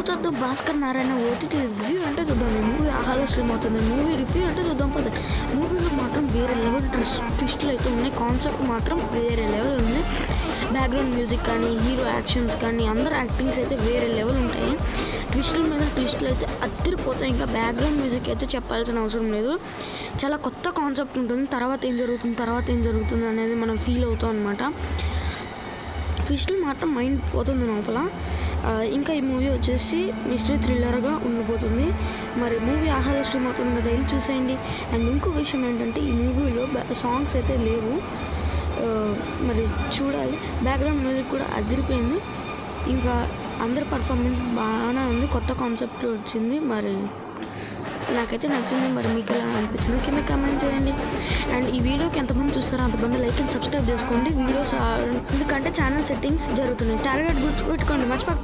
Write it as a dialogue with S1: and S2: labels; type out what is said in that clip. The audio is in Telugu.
S1: చూద్దాం భాస్కర్ నారాయణ ఓటీటీ రివ్యూ అంటే చూద్దాం. ఈ మూవీ ఆహాలో స్ట్రీమ్ అవుతుంది. మూవీ రివ్యూ అంటే చూద్దాం పద. మూవీలో మాత్రం వేరే లెవెల్ ట్విస్టులు అయితే ఉన్నాయి. కాన్సెప్ట్ మాత్రం వేరే లెవెల్ ఉంది. బ్యాక్గ్రౌండ్ మ్యూజిక్ కానీ హీరో యాక్షన్స్ కానీ అందరు యాక్టింగ్స్ అయితే వేరే లెవెల్ ఉంటాయి. ట్విస్టుల మీద ట్విస్టులు అయితే అద్దరిపోతాయి. ఇంకా బ్యాక్గ్రౌండ్ మ్యూజిక్ అయితే చెప్పాల్సిన అవసరం లేదు. చాలా కొత్త కాన్సెప్ట్ ఉంటుంది. తర్వాత ఏం జరుగుతుంది అనేది మనం ఫీల్ అవుతాం అనమాట. ట్విస్టులు మాత్రం మైండ్ పోతుంది లోపల. ఇంకా ఈ మూవీ వచ్చేసి మిస్టరీ థ్రిల్లర్గా ఉండిపోతుంది. మరి మూవీ ఆహార స్ట్రీమ్ అవుతుంది కదా, వెళ్ళి చూసేయండి. అండ్ ఇంకో విషయం ఏంటంటే ఈ మూవీలో సాంగ్స్ అయితే లేవు. మరి చూడాలి. బ్యాక్గ్రౌండ్ మ్యూజిక్ కూడా అదిరిపోయింది. ఇంకా అందరి పర్ఫార్మెన్స్ బాగానే ఉంది. కొత్త కాన్సెప్ట్ వచ్చింది. మరి నాకైతే నచ్చింది. మరి మీకు ఎలా అనిపించింది కింద కామెంట్ చేయండి. అండ్ ఈ వీడియోకి ఎంతమంది చూస్తారో అంతమంది లైక్ అండ్ సబ్స్క్రైబ్ చేసుకోండి. వీడియోస్ ఎందుకంటే ఛానల్ సెట్టింగ్స్ జరుగుతున్నాయి. టార్గెట్ గుర్తుపెట్టుకోండి, మర్చిపో.